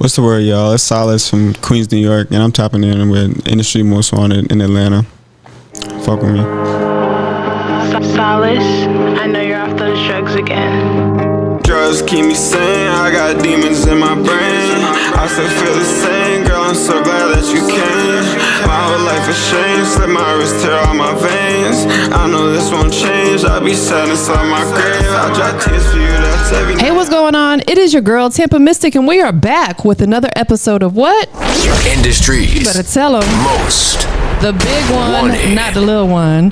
What's the word, y'all? It's Solace from Queens, New York, and I'm tapping in with Industry Most Wanted in Atlanta. Fuck with me. Solace, I know you're off those drugs again. Drugs keep me sane, I got demons in my brain. I still feel the same, girl, I'm so glad that you came. My whole life has changed, slip my wrist, tear all my veins. I know this won't change, I'll be sad inside my grave. I'll dry tears for you, that's every night. Hey, what's going on? It is your girl, TampaMystic, and we are back with another episode of what? Industries. You better tell them. Most. The big one, Wanted. not the little one.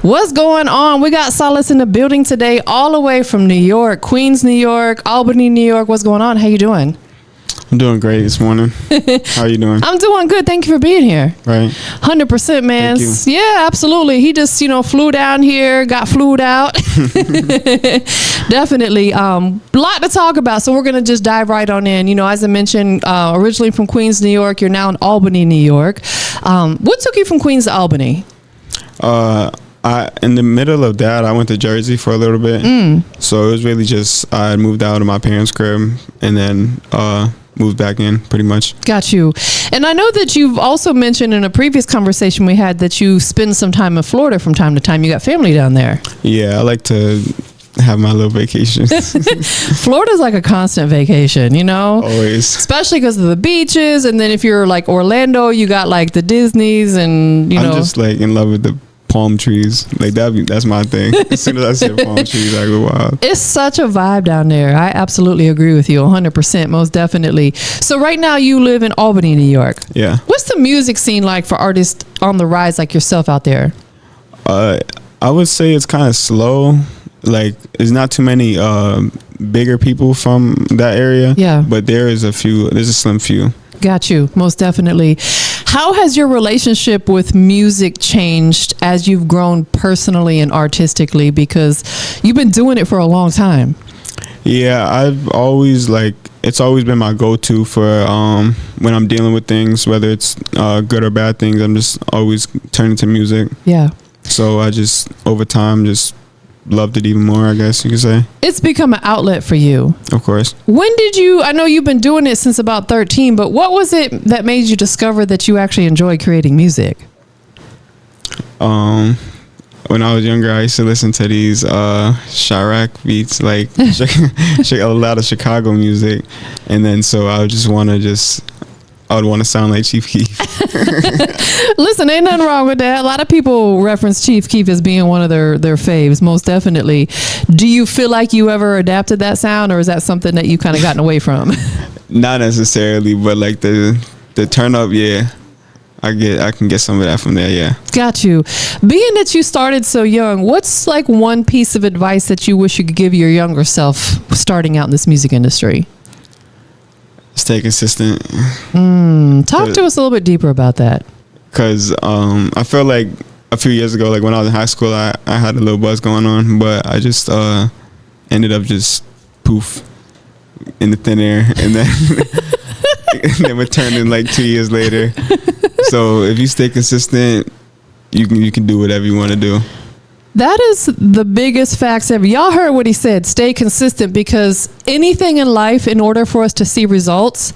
What's going on? We got Solace in the building today, all the way from New York, Queens, New York, Albany, New York. What's going on? How you doing? I'm doing great this morning. How are you doing? I'm doing good. Thank you for being here. Right. 100%, man. Thank you. Yeah, absolutely. He just, flew down here, got flued out. Definitely. Lot to talk about. So we're going to just dive right on in. As I mentioned, originally from Queens, New York, you're now in Albany, New York. What took you from Queens to Albany? In the middle of that, I went to Jersey for a little bit. So it was really just, I moved out of my parents' crib and then moved back in pretty much. Got you. And I know that you've also mentioned in a previous conversation we had that you spend some time in Florida from time to time. You got family down there. Yeah, I like to have my little vacations. Florida's like a constant vacation, Always. Especially because of the beaches. And then if you're like Orlando, you got like the Disneys and, I'm just like in love with the palm trees. Like that's my thing. As soon as I see palm trees, I go wild. It's such a vibe down there. I absolutely agree with you 100%, most definitely. So right now you live in Albany, New York. Yeah. What's the music scene like for artists on the rise like yourself out there? I would say it's kind of slow. Like there's not too many bigger people from that area. Yeah. But there's a slim few. Got you. Most definitely. How has your relationship with music changed as you've grown personally and artistically? Because you've been doing it for a long time. Yeah, I've always it's always been my go-to for when I'm dealing with things, whether it's good or bad things. I'm just always turning to music. Yeah. So I just over time just loved it even more, I guess you could say. It's become an outlet for you. Of course. When did I know you've been doing it since about 13, but what was it that made you discover that you actually enjoy creating music? When I was younger, I used to listen to these Chirac beats, like a lot of Chicago music. And then so I would just want to sound like Chief Keef. Listen, ain't nothing wrong with that. A lot of people reference Chief Keef as being one of their faves, most definitely. Do you feel like you ever adapted that sound, or is that something that you kind of gotten away from? Not necessarily, but like the turn up, yeah. I can get some of that from there, yeah. Got you. Being that you started so young, what's like one piece of advice that you wish you could give your younger self starting out in this music industry? Stay consistent. Talk to us a little bit deeper about that. Because I feel like a few years ago, like when I was in high school, I had a little buzz going on, but I just ended up just poof in the thin air, and then and then returned in like 2 years later. So if you stay consistent, you can do whatever you want to do. That is the biggest facts ever. Y'all heard what he said. Stay consistent, because anything in life, in order for us to see results,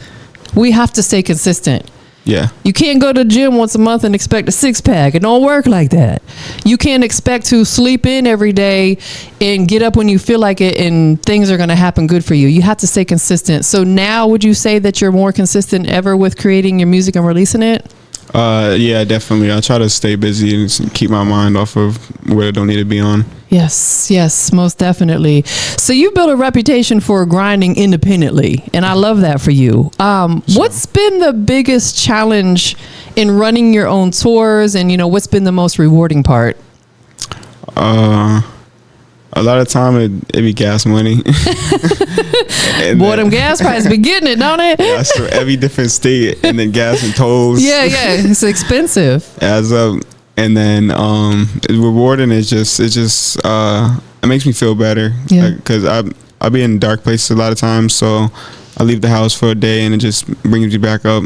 we have to stay consistent. Yeah. You can't go to the gym once a month and expect a six-pack. It don't work like that. You can't expect to sleep in every day and get up when you feel like it and things are going to happen good for you. You have to stay consistent. So now, would you say that you're more consistent ever with creating your music and releasing it? Yeah, definitely. I try to stay busy and keep my mind off of where it don't need to be on. Yes, most definitely. So you built a reputation for grinding independently, and I love that for you. What's been the biggest challenge in running your own tours, and what's been the most rewarding part? A lot of time it be gas money. Boy, them gas prices be getting it, don't it? Yeah, so every different state, and then gas and tolls. Yeah, it's expensive. Adds up. And then rewarding is it makes me feel better. Yeah. Because I be in dark places a lot of times, so I leave the house for a day and it just brings you back up.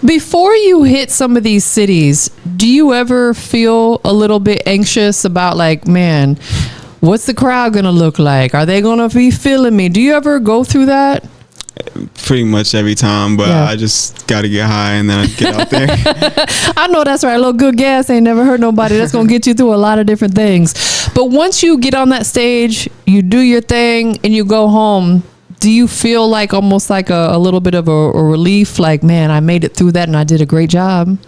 Before you hit some of these cities, do you ever feel a little bit anxious about like, man, what's the crowd going to look like? Are they going to be feeling me? Do you ever go through that? pretty much every time, but Yeah. I just got to get high and then I get out there. I know that's right. A little good gas ain't never hurt nobody. That's going to get you through a lot of different things. But once you get on that stage, you do your thing and you go home, do you feel like almost like a little bit of a relief? Like, man, I made it through that and I did a great job.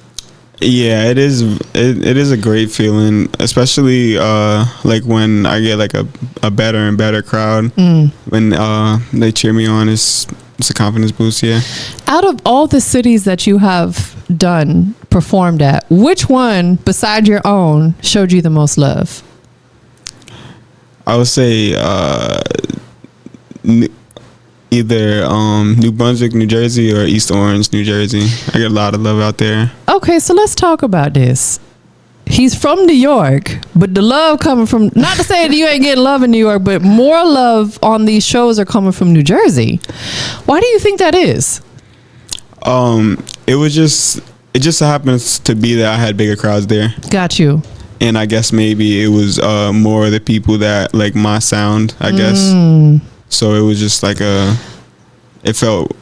Yeah, it is. It is a great feeling, especially like when I get like a better and better crowd. When they cheer me on, it's a confidence boost. Yeah. Out of all the cities that you have performed at, which one beside your own showed you the most love? I would say either New Brunswick, New Jersey, or East Orange, New Jersey. I get a lot of love out there. Okay, so let's talk about this. He's from New York, but the love coming from, not to say that you ain't getting love in New York, but more love on these shows are coming from New Jersey. Why do you think that is? It just so happens to be that I had bigger crowds there. Got you. And I guess maybe it was more of the people that like my sound, I guess. So it was just like it felt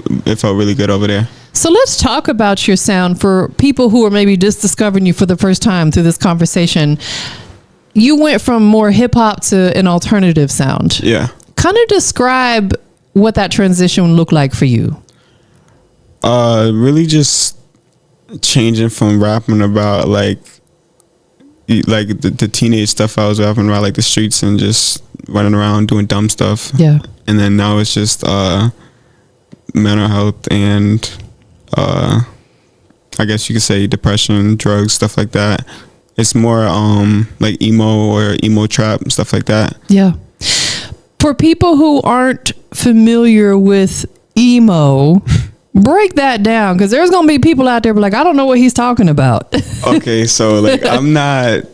really good over there. So let's talk about your sound for people who are maybe just discovering you for the first time through this conversation. You went from more hip hop to an alternative sound. Yeah. Kind of describe what that transition looked like for you. Really just changing from rapping about like the teenage stuff I was rapping about, like the streets and just running around doing dumb stuff. Yeah. And then now it's just mental health and I guess you could say depression, drugs, stuff like that. It's more like emo or emo trap, stuff like that. Yeah. For people who aren't familiar with emo, break that down, because there's going to be people out there be like, I don't know what he's talking about. Okay, so like I'm not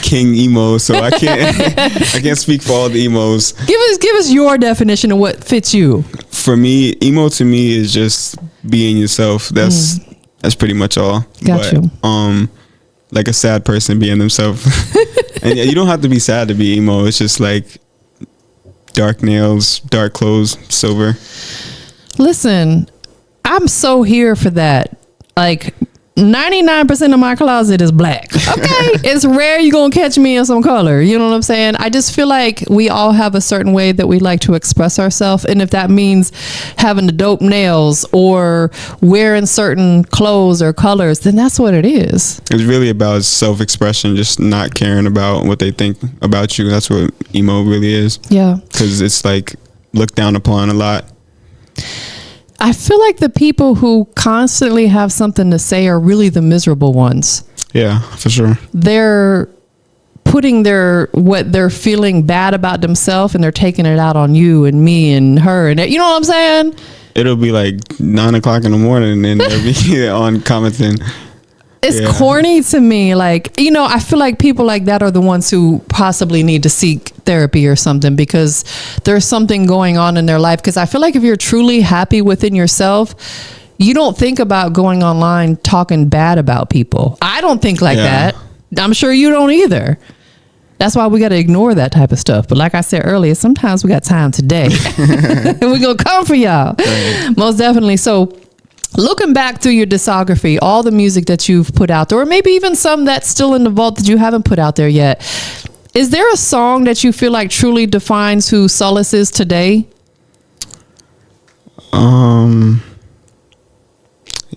king emo, so I can't speak for all the emos. Give us your definition of what fits you. For me, emo to me is just being yourself. That's pretty much all. Got you. Like a sad person being themselves. And you don't have to be sad to be emo. It's just like dark nails, dark clothes, silver. Listen, I'm so here for that. Like 99% of my closet is black. Okay. It's rare you're going to catch me in some color. You know what I'm saying? I just feel like we all have a certain way that we like to express ourselves. And if that means having the dope nails or wearing certain clothes or colors, then that's what it is. It's really about self-expression, just not caring about what they think about you. That's what emo really is. Yeah. Because it's like looked down upon a lot. I feel like the people who constantly have something to say are really the miserable ones. Yeah, for sure. They're putting what they're feeling bad about themselves and they're taking it out on you and me and her. And you know what I'm saying? It'll be like 9 o'clock in the morning and they'll be on commenting. It's corny to me. Like, you know, I feel like people like that are the ones who possibly need to seek therapy or something, because there's something going on in their life. Because I feel like if you're truly happy within yourself, you don't think about going online talking bad about people. I don't think like that. I'm sure you don't either. That's why we got to ignore that type of stuff. But like I said earlier, sometimes we got time today. And we're going to come for y'all. Right. Most definitely. So looking back through your discography, all the music that you've put out there, or maybe even some that's still in the vault that you haven't put out there yet, is there a song that you feel like truly defines who Solace is today?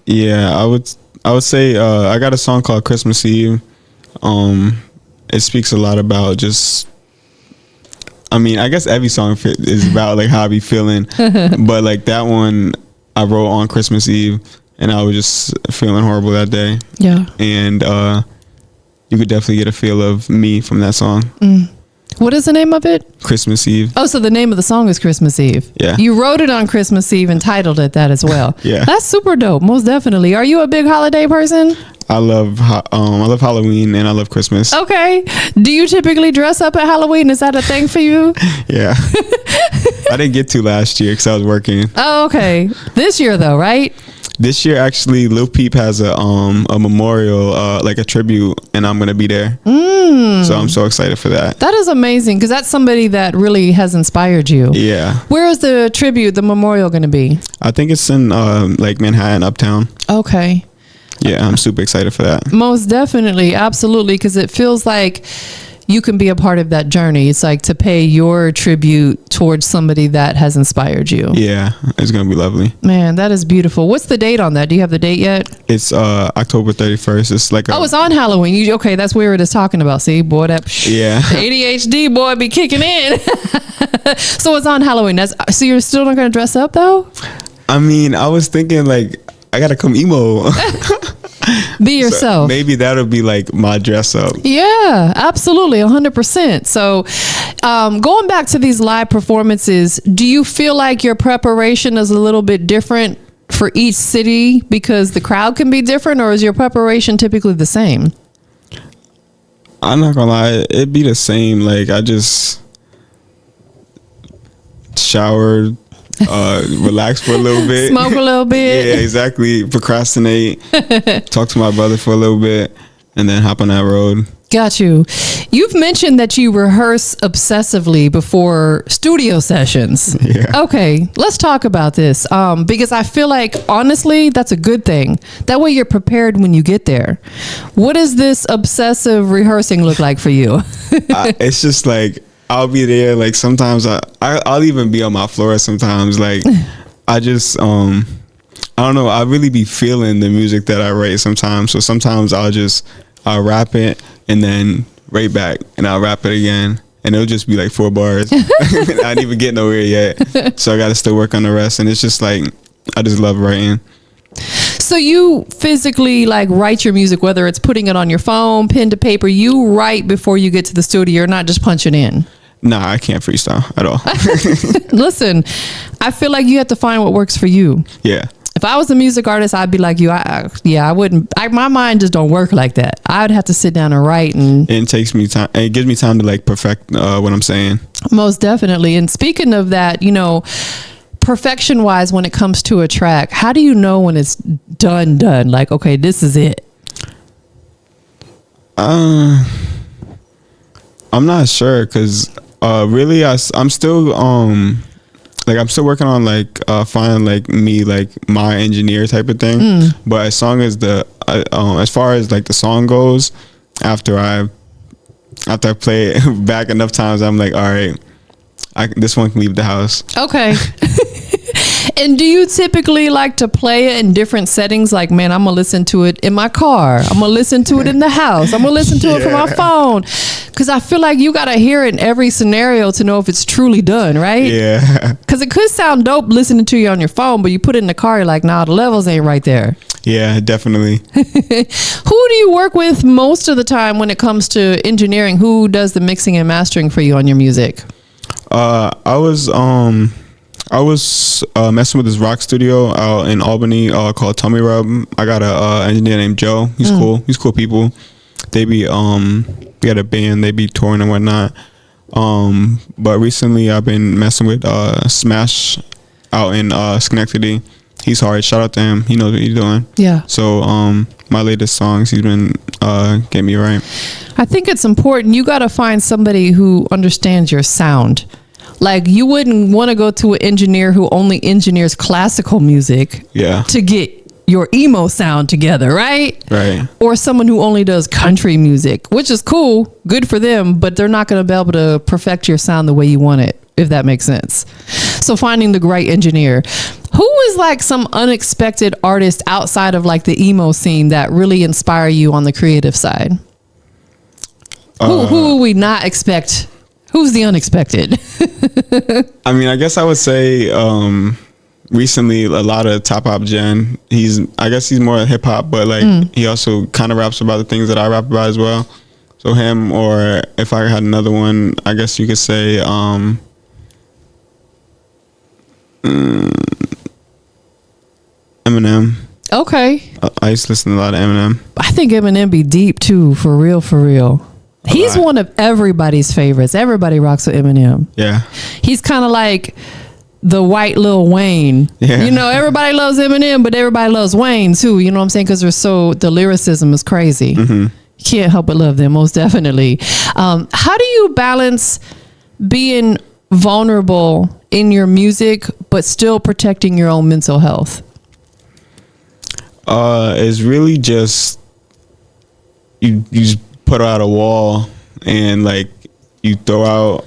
Yeah, I would say I got a song called Christmas Eve. It speaks a lot about just, I mean, I guess every song is about like how I be feeling, but like that one I wrote on Christmas Eve and I was just feeling horrible that day. Yeah. And you could definitely get a feel of me from that song. What is the name of it? Christmas Eve. Oh, so the name of the song is Christmas Eve. Yeah. You wrote it on Christmas Eve and titled it that as well. Yeah. That's super dope. Most definitely. Are you a big holiday person? I love Halloween and I love Christmas. Okay. Do you typically dress up at Halloween? Is that a thing for you? Yeah. I didn't get to last year because I was working. Oh, okay. This year though, right? This year, actually, Lil Peep has a memorial, like a tribute, and I'm gonna be there. So I'm so excited for that. That is amazing because that's somebody that really has inspired you. Yeah. Where is the tribute, the memorial, going to be? I think it's in like Manhattan, Uptown. Okay. Yeah, I'm super excited for that. Most definitely, absolutely, because it feels like you can be a part of that journey. It's like to pay your tribute towards somebody that has inspired you. Yeah, it's gonna be lovely. Man, that is beautiful. What's the date on that? Do you have the date yet? It's October 31st. It's like it's on Halloween. Okay, that's where it is talking about. See, boy, that ADHD boy be kicking in. So it's on Halloween. So you're still not gonna dress up though? I mean, I was thinking like I gotta come emo. Be yourself. So maybe that'll be like my dress up. Yeah, absolutely, 100%. So going back to these live performances, do you feel like your preparation is a little bit different for each city because the crowd can be different, or is your preparation typically the same? I'm not gonna lie, it'd be the same. Like I just showered, relax for a little bit, smoke a little bit. Yeah, exactly. Procrastinate, talk to my brother for a little bit, and then hop on that road. Got you. You've mentioned that you rehearse obsessively before studio sessions. Yeah. Okay, let's talk about this because I feel like honestly that's a good thing. That way you're prepared when you get there. What does this obsessive rehearsing look like for you? It's just like I'll be there. Like sometimes I'll even be on my floor. Sometimes like I just I don't know. I really be feeling the music that I write sometimes. So sometimes I'll rap it and then write back and I'll rap it again and it'll just be like 4 bars. I didn't even get nowhere yet. So I got to still work on the rest. And it's just like I just love writing. So you physically like write your music, whether it's putting it on your phone, pen to paper, you write before you get to the studio. You're not just punching in. Nah, I can't freestyle at all. Listen, I feel like you have to find what works for you. Yeah. If I was a music artist, I'd be like you. I wouldn't. My mind just don't work like that. I'd have to sit down and write, and it takes me time. It gives me time to like perfect what I'm saying. Most definitely. And speaking of that, perfection wise, when it comes to a track, how do you know when it's done? Like, okay, this is it. I'm not sure because really I'm still I'm still working on like finding like me like my engineer type of thing. But as long as as far as like the song goes, after I play it back enough times, I'm like, all right, this one can leave the house. Okay. And do you typically like to play it in different settings? Like, man, I'm gonna listen to it in my car. I'm gonna listen to it in the house. I'm gonna listen to it from my phone. Because I feel like you gotta hear it in every scenario to know if it's truly done, right? Yeah. Because it could sound dope listening to you on your phone, but you put it in the car, you're like, nah, the levels ain't right there. Yeah, definitely. Who do you work with most of the time when it comes to engineering? Who does the mixing and mastering for you on your music? I was messing with this rock studio out in Albany called Tummy Rub. I got a engineer named Joe. He's cool. He's cool people. They be we got a band. They be touring and whatnot. But recently I've been messing with Smash out in Schenectady. He's hard. Shout out to him. He knows what he's doing. Yeah. So my latest songs, he's been getting me right. I think it's important. You got to find somebody who understands your sound. Like, you wouldn't want to go to an engineer who only engineers classical music to get your emo sound together, right? Right. Or someone who only does country music, which is cool, good for them, but they're not going to be able to perfect your sound the way you want it, if that makes sense. So finding the right engineer. Who is like some unexpected artist outside of like the emo scene that really inspire you on the creative side? Who will we not expect? Who's the unexpected? I mean, I guess I would say recently a lot of Top Hop Gen. I guess he's more hip hop, but like he also kind of raps about the things that I rap about as well. So him, or if I had another one, I guess you could say Eminem. Okay. I used to listen to a lot of Eminem. I think Eminem be deep too, for real, for real. He's one of everybody's favorites. Everybody rocks with Eminem. Yeah. He's kind of like the white Lil Wayne. Yeah. You know, everybody loves Eminem, but everybody loves Wayne too. You know what I'm saying? Because the lyricism is crazy. You can't help but love them, most definitely. How do you balance being vulnerable in your music, but still protecting your own mental health? It's really just you just put out a wall and like you throw out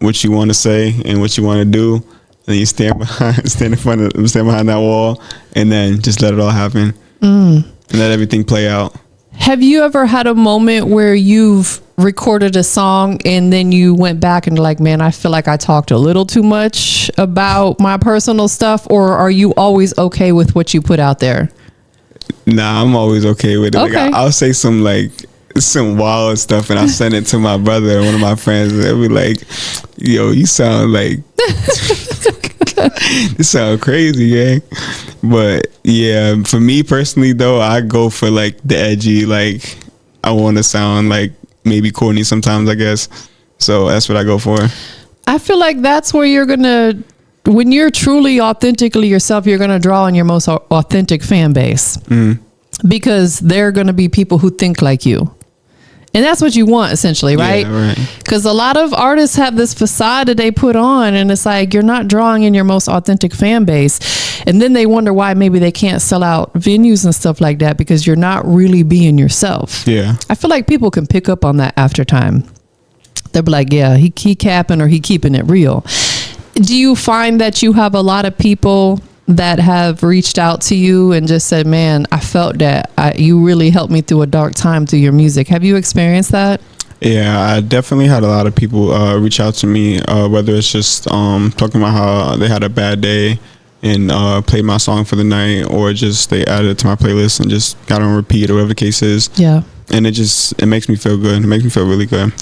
what you want to say and what you want to do, and you stand behind that wall, and then just let it all happen and let everything play out. Have you ever had a moment where you've recorded a song and then you went back and like, man, I feel like I talked a little too much about my personal stuff, or are you always okay with what you put out there? Nah, I'm always okay with it. Okay. Like, I'll say some wild stuff, and I'll send it to my brother or one of my friends, and they'll be like, yo, you sound like you sound crazy, gang. But yeah, for me personally though, I go for like the edgy, like I want to sound like maybe corny sometimes, I guess. So that's what I go for. I feel like that's where when you're truly authentically yourself, you're going to draw on your most authentic fan base, because they're going to be people who think like you. And that's what you want, essentially, right? Yeah, right. Because a lot of artists have this facade that they put on, and it's like you're not drawing in your most authentic fan base. And then they wonder why maybe they can't sell out venues and stuff like that, because you're not really being yourself. Yeah. I feel like people can pick up on that after time. They'll be like, yeah, he capping, or he keeping it real. Do you find that you have a lot of people that have reached out to you and just said, man, I felt that you really helped me through a dark time through your music? Have you experienced that? Yeah, I definitely had a lot of people reach out to me, whether it's just talking about how they had a bad day and played my song for the night, or just they added it to my playlist and just got on repeat, or whatever the case is. Yeah. And it makes me feel good. It makes me feel really good.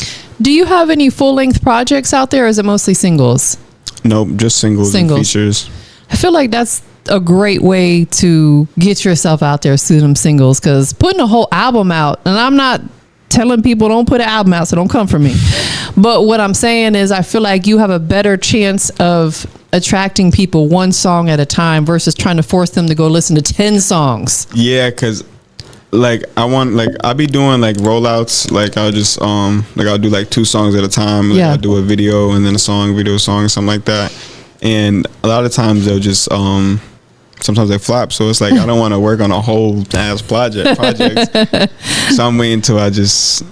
Do you have any full-length projects out there, or is it mostly singles? Nope, just singles and features. I feel like that's a great way to get yourself out there through them singles, because putting a whole album out, and I'm not telling people don't put an album out, so don't come for me. But what I'm saying is I feel like you have a better chance of attracting people one song at a time versus trying to force them to go listen to 10 songs. Yeah, because I'll be doing like rollouts. Like I'll just I'll do like 2 songs at a time. Like, I'll do a video and then a song, something like that. And a lot of times they'll just sometimes they flop. So it's like I don't want to work on a whole ass project. So I'm waiting until I just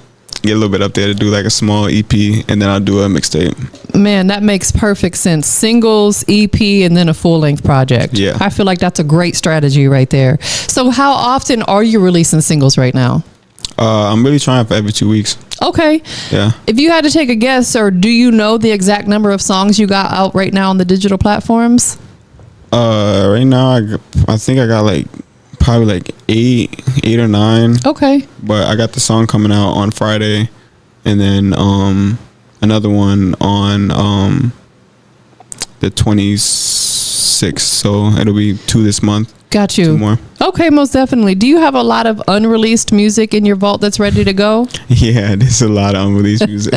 get a little bit up there to do like a small EP, and then I'll do a mixtape. Man, that makes perfect sense. Singles, EP, and then a full-length project. Yeah. I feel like that's a great strategy right there. So how often are you releasing singles right now? I'm really trying for every 2 weeks. Okay. Yeah. If you had to take a guess, or do you know the exact number of songs you got out right now on the digital platforms? Right now I think I got like probably like 8 or 9. Okay. But I got the song coming out on Friday, and then another one on the 26th. So it'll be 2 this month. Got you. 2 more. Okay, most definitely. Do you have a lot of unreleased music in your vault that's ready to go? Yeah, there's a lot of unreleased music.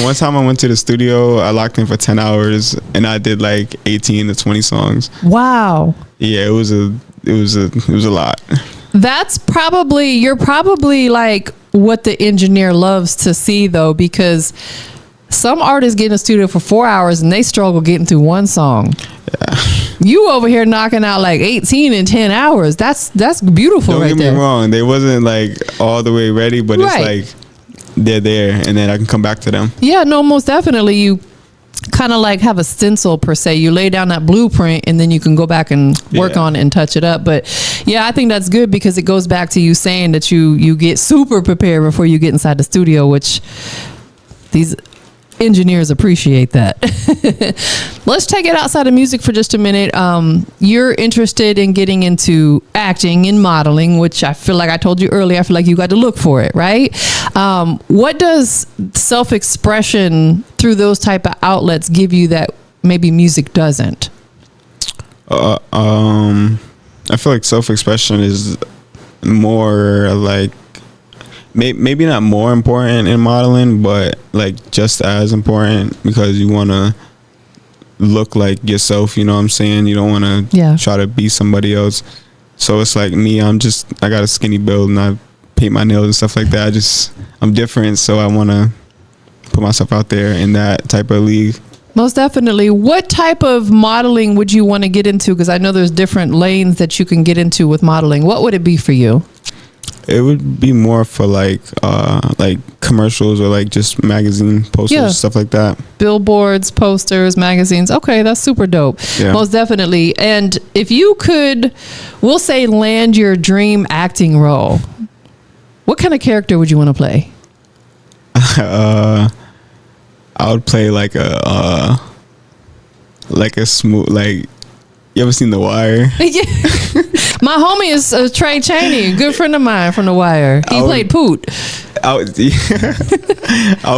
One time I went to the studio, I locked in for 10 hours, and I did like 18 to 20 songs. Wow. Yeah, it was a lot. That's you're probably like what the engineer loves to see, though, because some artists get in the studio for 4 hours and they struggle getting through one song. Yeah. You over here knocking out like 18 in 10 hours. That's beautiful. Don't right get there. me wrong. They wasn't like all the way ready, but Right. it's like they're there, and then I can come back to them. Yeah, no, most definitely. You kind of like have a stencil per se. You lay down that blueprint, and then you can go back and work on it and touch it up. But yeah, I think that's good, because it goes back to you saying that you get super prepared before you get inside the studio, which these engineers appreciate that. Let's take it outside of music for just a minute. You're interested in getting into acting and modeling, which I feel like I told you earlier, I feel like you got to look for it, right? What does self-expression through those type of outlets give you that maybe music doesn't? I feel like self-expression is more like maybe not more important in modeling, but like just as important, because you want to look like yourself, you know what I'm saying? You don't want to Yeah. try to be somebody else. So it's like me, I got a skinny build and I paint my nails and stuff like that. I'm different, so I want to put myself out there in that type of league. Most definitely. What type of modeling would you want to get into? Because I know there's different lanes that you can get into with modeling. What would it be for you? It would be more for like commercials or like just magazine posters, Yeah. stuff like that. Billboards, posters, magazines. Okay, that's super dope. Yeah. Most definitely. And if you could, we'll say, land your dream acting role, what kind of character would you want to play? I would play like a smooth, like, you ever seen The Wire? Yeah. My homie is Trey Chaney, a good friend of mine from The Wire. He played Poot. I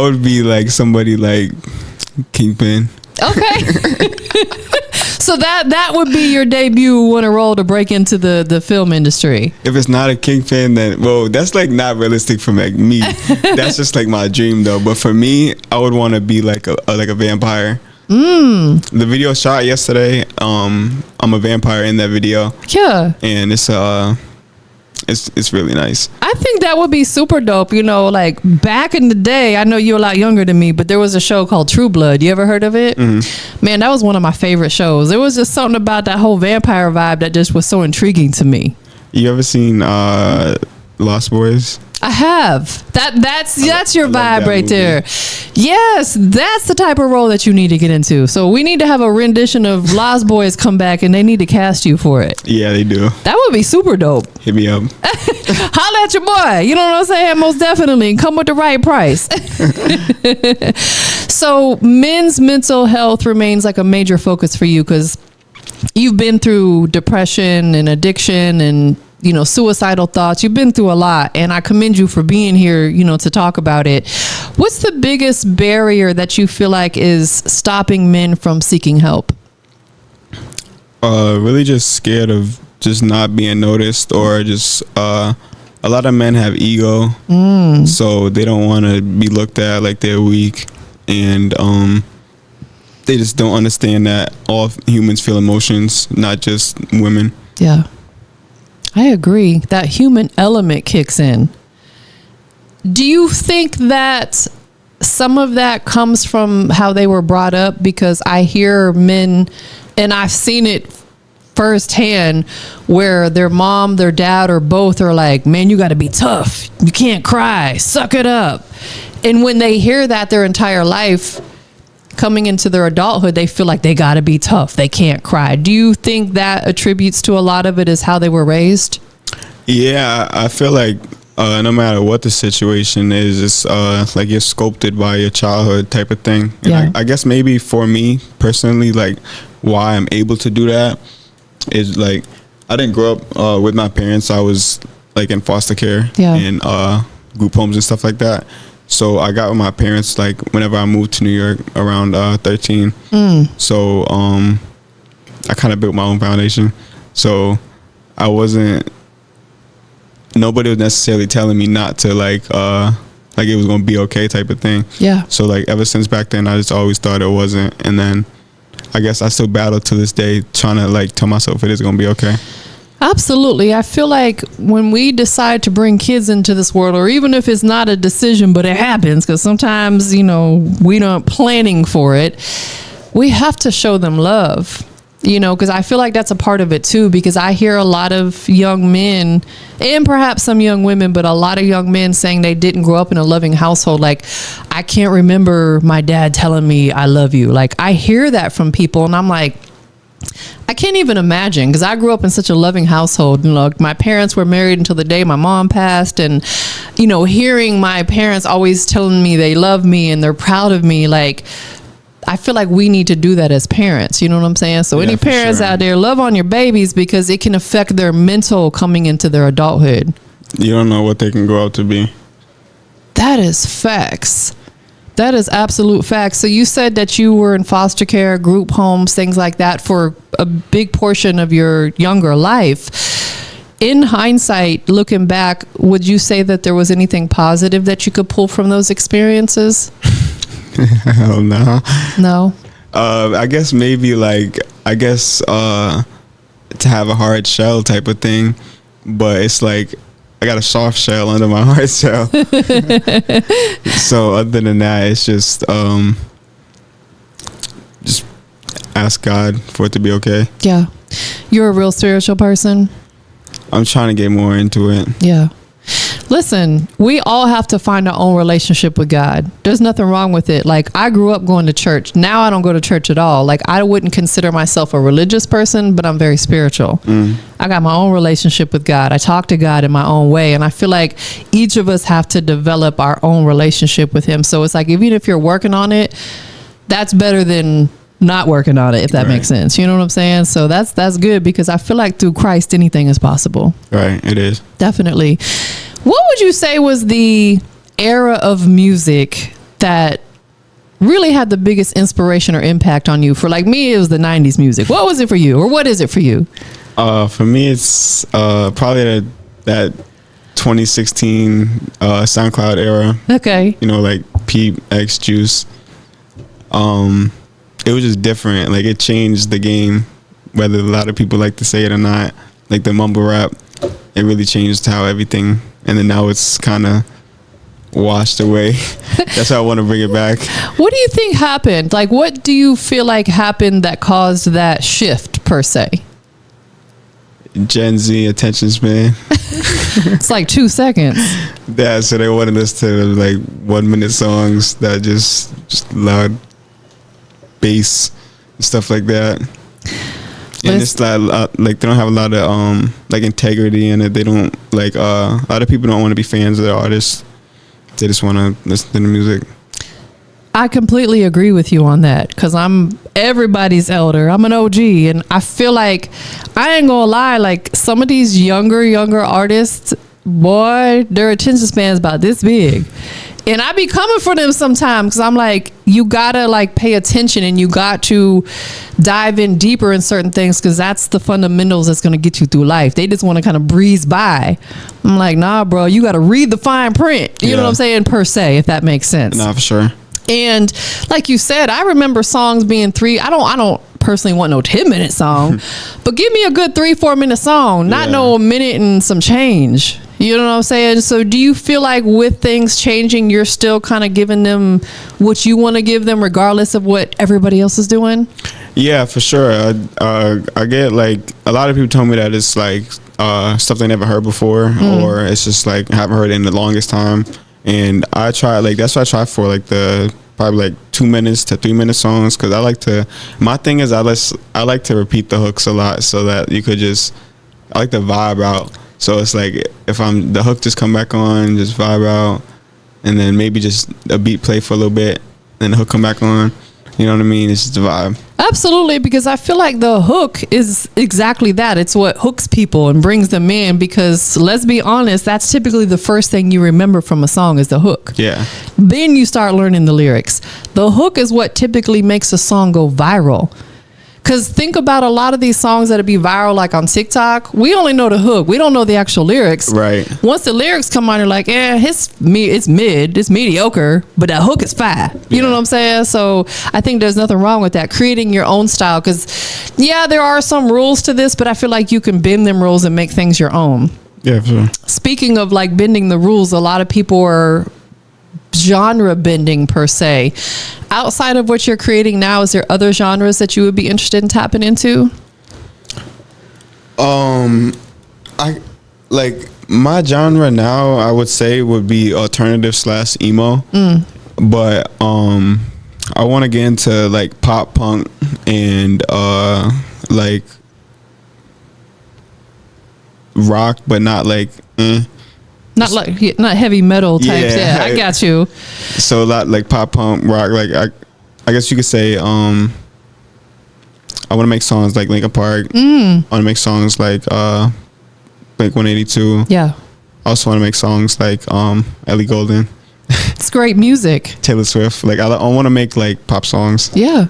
would be like somebody like Kingpin. Okay. So that would be your debut on a role to break into the film industry. If it's not a Kingpin, then that's like not realistic for like me. That's just like my dream though. But for me, I would want to be like a vampire. The video shot yesterday. I'm a vampire in that video. Yeah. And it's really nice. I think that would be super dope. You know, like back in the day, I know you're a lot younger than me, but there was a show called True Blood. You ever heard of it? Mm-hmm. Man, that was one of my favorite shows. There was just something about that whole vampire vibe that just was so intriguing to me. You ever seen Lost Boys? I have. That's your I love vibe that right movie. there. Yes, that's the type of role that you need to get into. So we need to have a rendition of Lost Boys come back, and they need to cast you for it. Yeah, they do. That would be super dope. Hit me up. Holla at your boy. You know what I'm saying? Most definitely. Come with the right price. So men's mental health remains like a major focus for you because you've been through depression and addiction and, you know, suicidal thoughts. You've been through a lot, and I commend you for being here, you know, to talk about it. What's the biggest barrier that you feel like is stopping men from seeking help? Really just scared of just not being noticed, or just a lot of men have ego, so they don't want to be looked at like they're weak, and they just don't understand that all humans feel emotions, not just women. Yeah, I agree. That human element kicks in. Do you think that some of that comes from how they were brought up? Because I hear men, and I've seen it firsthand, where their mom, their dad, or both are like, man, you got to be tough. You can't cry. Suck it up. And when they hear that their entire life, coming into their adulthood, they feel like they got to be tough. They can't cry. Do you think that attributes to a lot of it is how they were raised? Yeah, I feel like no matter what the situation is, it's like you're sculpted by your childhood type of thing. And Yeah. I guess maybe for me personally, like why I'm able to do that is like I didn't grow up with my parents. I was like in foster care and group homes and stuff like that. So I got with my parents like whenever I moved to New York around 13. So I kind of built my own foundation. So nobody was necessarily telling me not to like it was gonna be okay type of thing. Yeah. So like ever since back then, I just always thought it wasn't, and then I guess I still battle to this day trying to like tell myself it is gonna be okay. Absolutely. I feel like when we decide to bring kids into this world, or even if it's not a decision, but it happens, because sometimes, you know, we aren't planning for it, we have to show them love, you know, because I feel like that's a part of it too, because I hear a lot of young men and perhaps some young women, but a lot of young men saying they didn't grow up in a loving household. Like, I can't remember my dad telling me I love you. Like, I hear that from people, and I'm like, I can't even imagine, because I grew up in such a loving household. You know, my parents were married until the day my mom passed, and, you know, hearing my parents always telling me they love me and they're proud of me, like, I feel like we need to do that as parents. You know what I'm saying? So any parents out there, love on your babies, because it can affect their mental coming into their adulthood. You don't know what they can grow up to be. That is facts. That is absolute facts. So you said that you were in foster care, group homes, things like that for a big portion of your younger life. In hindsight, looking back, would you say that there was anything positive that you could pull from those experiences? Hell no. No. I guess maybe like to have a hard shell type of thing, but it's like I got a soft shell under my hard shell. So other than that, it's just ask God for it to be okay. Yeah. You're a real spiritual person? I'm trying to get more into it. Yeah. Listen, we all have to find our own relationship with God. There's nothing wrong with it. Like, I grew up going to church. Now I don't go to church at all. Like, I wouldn't consider myself a religious person, but I'm very spiritual. I got my own relationship with God. I talk to God in my own way. And I feel like each of us have to develop our own relationship with him. So it's like, even if you're working on it, that's better than not working on it, if that makes sense. You know what I'm saying? So that's good, because I feel like through Christ, anything is possible. Right. It is. Definitely. What would you say was the era of music that really had the biggest inspiration or impact on you? For like me, it was the 90s music. What was it for you, or what is it for you? For me, it's probably that 2016 SoundCloud era. Okay. You know, like Peep, X, Juice. It was just different. Like, it changed the game, whether a lot of people like to say it or not. Like the mumble rap, it really changed how everything. And then now it's kind of washed away. That's how I want to bring it back. What do you think happened? Like, what do you feel like happened that caused that shift, per se? Gen Z attention span. It's like 2 seconds. Yeah, so they wanted us to like 1 minute songs that just loud bass and stuff like that. And it's like they don't have a lot of like integrity in it. They don't like a lot of people don't want to be fans of the artists. They just want to listen to the music. I completely agree with you on that, because I'm everybody's elder. I'm an OG, and I feel like, I ain't gonna lie, like some of these younger artists, boy, their attention span is about this big. And I be coming for them sometimes, because I'm like, you gotta like pay attention, and you got to dive in deeper in certain things, because that's the fundamentals that's gonna get you through life. They just want to kind of breeze by. I'm like, nah, bro, you got to read the fine print. You know what I'm saying, per se, if that makes sense. Nah, for sure. And like you said, I remember songs being I don't personally want no 10-minute song, but give me a good 3-4 minute song, not no minute and some change. You know what I'm saying? So do you feel like with things changing, you're still kind of giving them what you want to give them, regardless of what everybody else is doing? Yeah, for sure. I get like a lot of people told me that it's like stuff they never heard before, or it's just like haven't heard it in the longest time. And I try, like, that's what I try for, like the probably like 2 minutes to 3 minute songs, because I like to, my thing is I like to repeat the hooks a lot, so that you could just, I like to vibe out. So it's like if the hook just come back on, just vibe out, and then maybe just a beat play for a little bit, then the hook come back on. You know what I mean? It's just a vibe. Absolutely, because I feel like the hook is exactly that. It's what hooks people and brings them in, because let's be honest, that's typically the first thing you remember from a song is the hook. Yeah. Then you start learning the lyrics. The hook is what typically makes a song go viral. Because think about a lot of these songs that'll be viral, like on TikTok. We only know the hook. We don't know the actual lyrics. Right. Once the lyrics come on, you're like, it's mid, it's mediocre, but that hook is fire. You know what I'm saying? So I think there's nothing wrong with that. Creating your own style. Because, there are some rules to this, but I feel like you can bend them rules and make things your own. Yeah, for sure. Speaking of like bending the rules, a lot of people are genre bending, per se. Outside of what you're creating now, is there other genres that you would be interested in tapping into? I like my genre now, I would say would be alternative / emo. But I want to get into like pop punk and like rock, but not like not heavy metal types. Yeah, I got you. So a lot like pop punk, rock. Like I guess you could say I want to make songs like Linkin Park. I want to make songs like 182. Yeah. I also want to make songs like Ellie Goulding. It's great music. Taylor Swift. Like I want to make like pop songs. Yeah.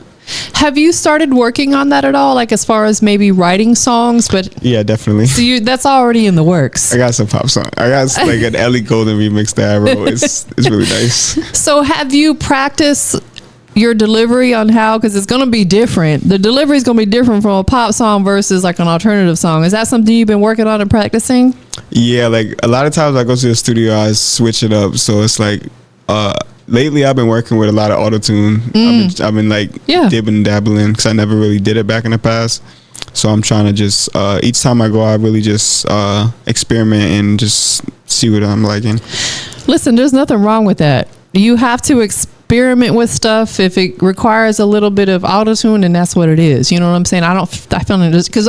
Have you started working on that at all? Like as far as maybe writing songs, but yeah, definitely. So that's already in the works. I got some pop song. I got like an Ellie Goulding remix that I wrote. It's really nice. So have you practiced your delivery on how, because it's going to be different. The delivery is going to be different from a pop song versus like an alternative song. Is that something you've been working on and practicing? Yeah, like a lot of times I go to the studio, I switch it up. So it's like, lately I've been working with a lot of auto-tune. I've been like dibbing and dabbling because I never really did it back in the past. So I'm trying to just, each time I go, I really just experiment and just see what I'm liking. Listen, there's nothing wrong with that. You have to experiment with stuff. If it requires a little bit of auto-tune, and that's what it is. You know what I'm saying? I feel it just because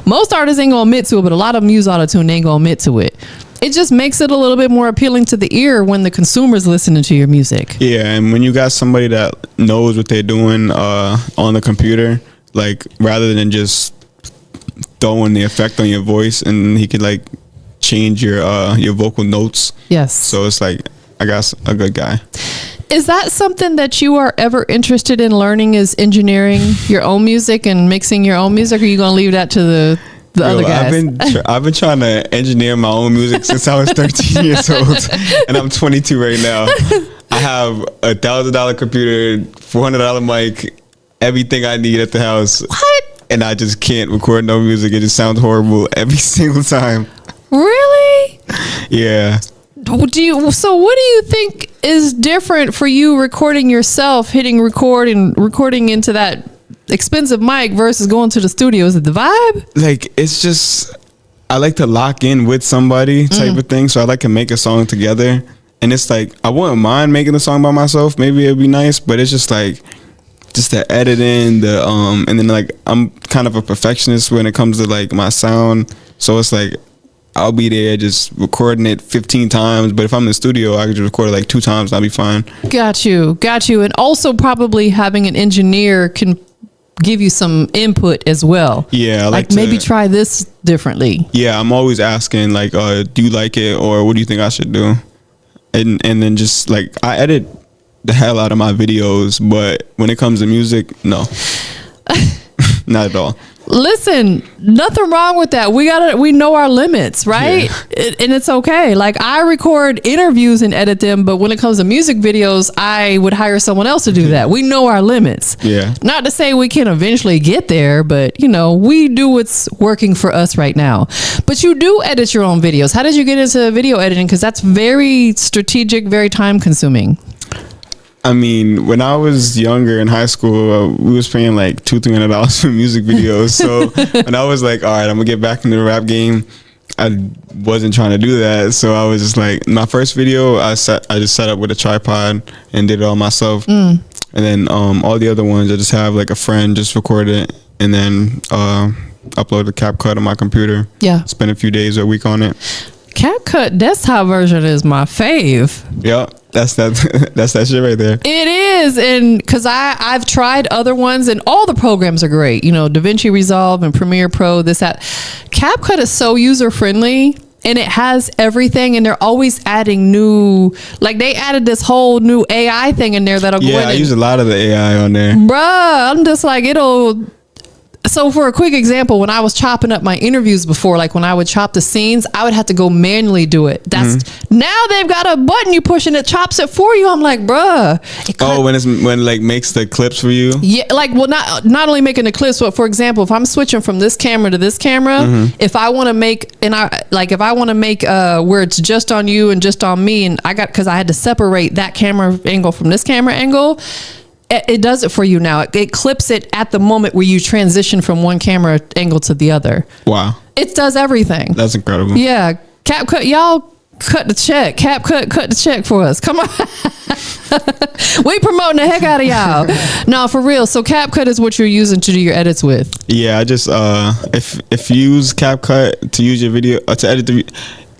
most artists ain't gonna admit to it, but a lot of them use auto-tune, they ain't gonna admit to it. It just makes it a little bit more appealing to the ear when the consumer's listening to your music. Yeah, and when you got somebody that knows what they're doing on the computer, like rather than just throwing the effect on your voice, and he could like change your vocal notes. Yes. So it's like, I got a good guy. Is that something that you are ever interested in learning, is engineering your own music and mixing your own music, or are you going to leave that to the other guys? I've been trying to engineer my own music since I was 13 years old, and I'm 22 right now. I have a $1,000 computer, $400 mic, everything I need at the house. What? And I just can't record no music. It just sounds horrible every single time. Really? Yeah. So what do you think is different for you recording yourself, hitting record and recording into that expensive mic versus going to the studio? Is it the vibe? Like, it's just, I like to lock in with somebody type of thing. So I like to make a song together. And it's like, I wouldn't mind making a song by myself. Maybe it'd be nice, but it's just like, just the editing, and then like, I'm kind of a perfectionist when it comes to like my sound. So it's like, I'll be there just recording it 15 times. But if I'm in the studio, I could just record it like 2 times and I'll be fine. Got you. And also probably having an engineer can give you some input as well. Yeah. Like maybe try this differently. Yeah. I'm always asking like, do you like it? Or what do you think I should do? And then just like, I edit the hell out of my videos, but when it comes to music, no. Not at all. Listen, nothing wrong with that. We know our limits, right? Yeah. And it's okay. Like, I record interviews and edit them, but when it comes to music videos, I would hire someone else to do that. We know our limits. Yeah. Not to say we can eventually get there, but we do what's working for us right now. But you do edit your own videos. How did you get into video editing? Because that's very strategic, very time consuming. I mean, when I was younger in high school, we was paying like $200-$300 for music videos. So when I was like, all right, I'm gonna get back into the rap game, I wasn't trying to do that. So I was just like, my first video, I just set up with a tripod and did it all myself. And then all the other ones, I just have like a friend just record it and then upload the CapCut on my computer. Yeah. Spend a few days or a week on it. CapCut desktop version is my fave. Yeah. That's that shit right there. It is, and because I've tried other ones, and all the programs are great. DaVinci Resolve and Premiere Pro, this, that. CapCut is so user friendly, and it has everything, and they're always adding new. Like, they added this whole new AI thing in there that'll go in. Yeah, I use a lot of the AI on there. Bruh, I'm just like, So for a quick example, when I was chopping up my interviews before, like when I would chop the scenes, I would have to go manually do it. Now they've got a button you push and it chops it for you. I'm like, bruh. When it like makes the clips for you? Yeah, like, well, not only making the clips, but for example, if I'm switching from this camera to this camera, if I want to make where it's just on you and just on me, and because I had to separate that camera angle from this camera angle. It does it for you now. It clips it at the moment where you transition from one camera angle to the other. Wow. It does everything. That's incredible. Yeah. CapCut, y'all cut the check. CapCut, cut the check for us. Come on. We promoting the heck out of y'all. No, for real. So CapCut is what you're using to do your edits with. Yeah, I just, if you use CapCut to use your video, to edit the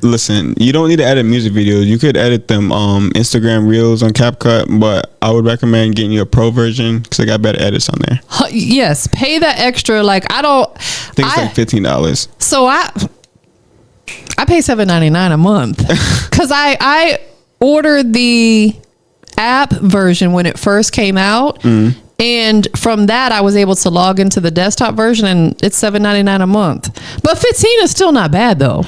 listen, you don't need to edit music videos. You could edit them Instagram Reels on CapCut, but I would recommend getting you a pro version because I got better edits on there. Yes, pay that extra. Like, I think it's like $15. So I pay $7.99 a month because I ordered the app version when it first came out. And from that, I was able to log into the desktop version, and it's $7.99 a month. But $15 is still not bad, though.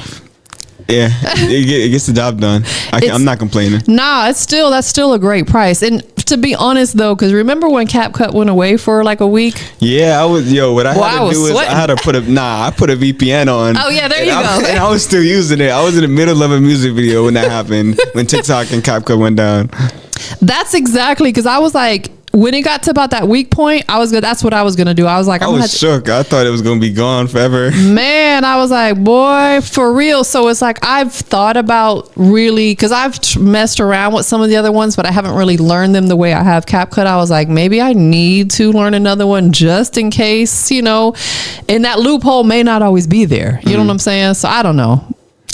Yeah, it gets the job done. I'm not complaining. Nah, that's still a great price. And to be honest though, because remember when CapCut went away for like a week? Yeah, I was. Yo, what I had to do is sweating. I had to put a I put a VPN on. Oh yeah, there you go. go. And I was still using it. I was in the middle of a music video when that happened. When TikTok and CapCut went down. That's exactly, because I was like, when it got to about that weak point, that's what I was gonna do. I was like, I was shook. I thought it was gonna be gone forever. Man, I was like, boy, for real. So it's like I've thought about really, because I've messed around with some of the other ones, but I haven't really learned them the way I have CapCut. I was like, maybe I need to learn another one just in case, and that loophole may not always be there. You know what I'm saying? So I don't know.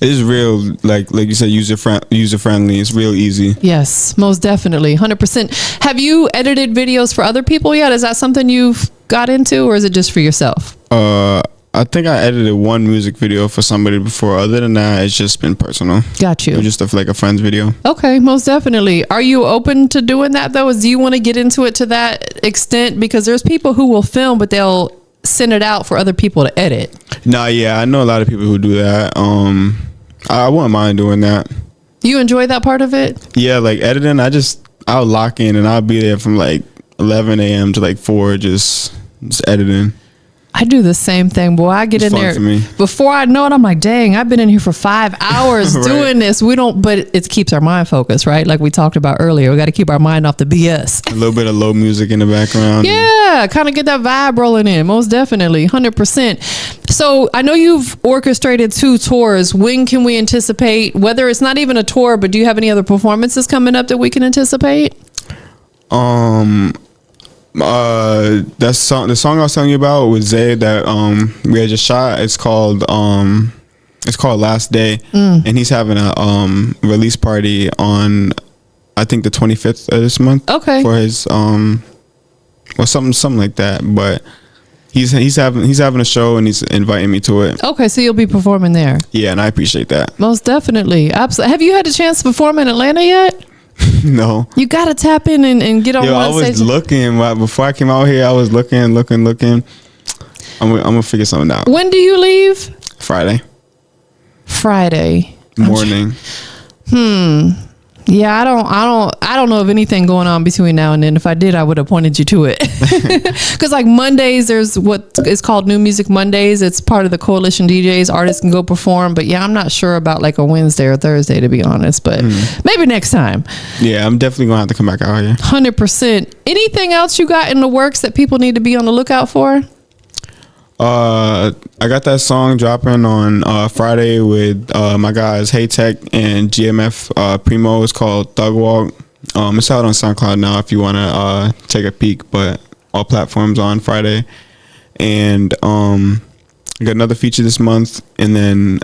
It's real, like you said, user friendly. It's real easy. Yes, most definitely, 100%. Have you edited videos for other people yet? Is that something you've got into, or is it just for yourself? I think I edited one music video for somebody before. Other than that, it's just been personal. Got you. Or just like a friend's video. Okay, most definitely. Are you open to doing that though? Do you want to get into it to that extent? Because there's people who will film, but they'll send it out for other people to edit. Nah, yeah, I know a lot of people who do that. I wouldn't mind doing that. You enjoy that part of it? Yeah, like editing, I'll lock in and I'll be there from like 11 a.m. to like 4 just editing. I do the same thing, boy. I get in there before I know it. I'm like, dang, I've been in here for 5 hours Right. doing this. But it keeps our mind focused, right? Like we talked about earlier, we got to keep our mind off the BS. A little bit of low music in the background. Yeah, kind of get that vibe rolling in. Most definitely, 100%. So I know you've orchestrated 2 tours. When can we anticipate, whether it's not even a tour, but do you have any other performances coming up that we can anticipate? The song I was telling you about with Zay that we had just shot, it's called Last Day, and he's having a release party on I think the 25th of this month. Okay. For his or something like that, but he's having a show and he's inviting me to it. Okay, so you'll be performing there. Yeah, and I appreciate that. Most definitely. Absolutely. Have you had a chance to perform in Atlanta yet? No. You got to tap in and get on Yo, one I was stage. looking before I came out here. I was looking. I'm gonna figure something out. When do you leave? Friday Morning. Yeah, I don't know of anything going on between now and then. If I did, I would have pointed you to it. Because like Mondays, there's what is called New Music Mondays. It's part of the Coalition DJs. Artists can go perform. But yeah, I'm not sure about like a Wednesday or Thursday, to be honest. But maybe next time. Yeah, I'm definitely gonna have to come back out here. 100%. Anything else you got in the works that people need to be on the lookout for? I got that song dropping on Friday with my guys Hey Tech and GMF Primo. It's called Thug Walk. It's out on Soundcloud now if you want to take a peek, but all platforms on Friday. And I got another feature this month, and then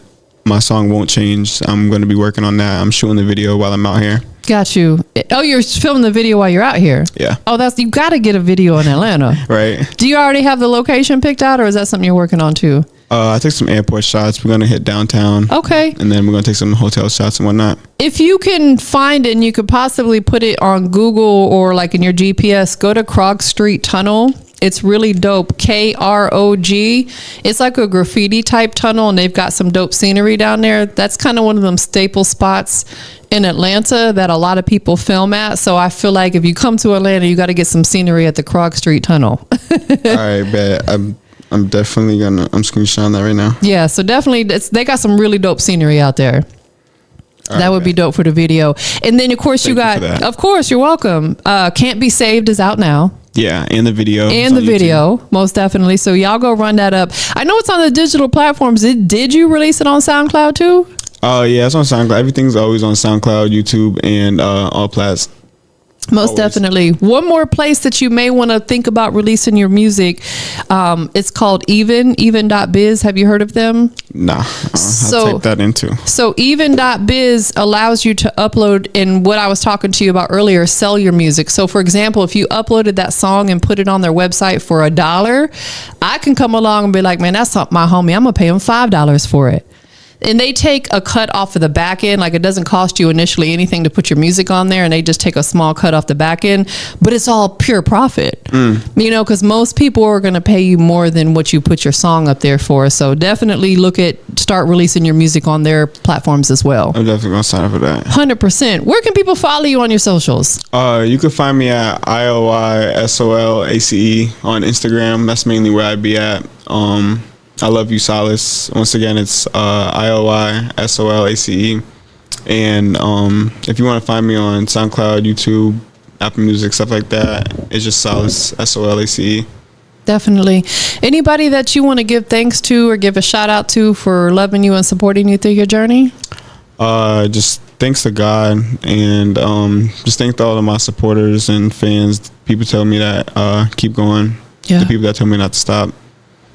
my song Won't Change. I'm going to be working on that. I'm shooting the video while I'm out here. Got you. Oh, you're filming the video while you're out here? Yeah. Oh, you got to get a video in Atlanta. Right. Do you already have the location picked out, or is that something you're working on too? I took some airport shots. We're going to hit downtown. Okay. And then we're going to take some hotel shots and whatnot. If you can find it and you could possibly put it on Google or like in your GPS, go to Krog Street Tunnel. It's really dope. KROG. It's like a graffiti type tunnel, and they've got some dope scenery down there. That's kind of one of them staple spots in Atlanta that a lot of people film at. So I feel like if you come to Atlanta, you got to get some scenery at the Krog Street Tunnel. All right, bet. I'm definitely I'm screenshotting that right now. Yeah, so definitely they got some really dope scenery out there. That would be dope for the video. And then of course of course, you're welcome. Can't Be Saved is out now. Yeah, and the video. And the video, most definitely. So y'all go run that up. I know it's on the digital platforms. Did you release it on SoundCloud too? Oh, yeah, it's on SoundCloud. Everything's always on SoundCloud, YouTube, and all plats. Most definitely. One more place that you may want to think about releasing your music. It's called even.biz. Have you heard of them? Nah, I'll take that into. So even.biz allows you to upload, in what I was talking to you about earlier, sell your music. So for example, if you uploaded that song and put it on their website for $1, I can come along and be like, man, that's my homie. I'm going to pay him $5 for it. and they take a cut off of the back end. Like, it doesn't cost you initially anything to put your music on there, and they just take a small cut off the back end, but it's all pure profit. You know, because most people are going to pay you more than what you put your song up there for. So definitely start releasing your music on their platforms as well. I'm definitely gonna sign up for that. 100%. Where can people follow you on your socials? You can find me at IOYSOLACE on Instagram. That's mainly where I'd be at. I love you, Solace. Once again, it's IOYSOLACE. And if you want to find me on SoundCloud, YouTube, Apple Music, stuff like that, it's just Solace, SOLACE. Definitely. Anybody that you want to give thanks to or give a shout out to for loving you and supporting you through your journey? Just thanks to God, and just thanks to all of my supporters and fans. People tell me that keep going. Yeah. The people that tell me not to stop.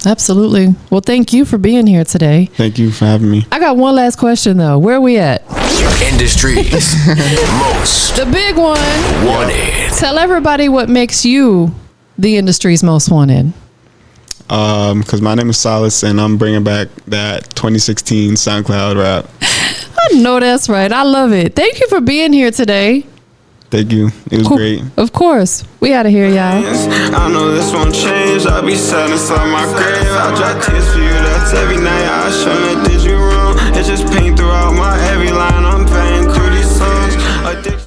Absolutely. Well, thank you for being here today. Thank you for having me. I got one last question though. Where are we at? Industry's most The big one. wanted. Tell everybody what makes you the industry's most wanted. Because my name is Solace, and I'm bringing back that 2016 SoundCloud rap. I know that's right. I love it. Thank you for being here today. Thank you. It was great. Of course. We out of here, y'all. I know this won't change. I'll be sad inside my grave. I dry tears for you. That's every night. I shouldn't have did you wrong. It's just pain throughout my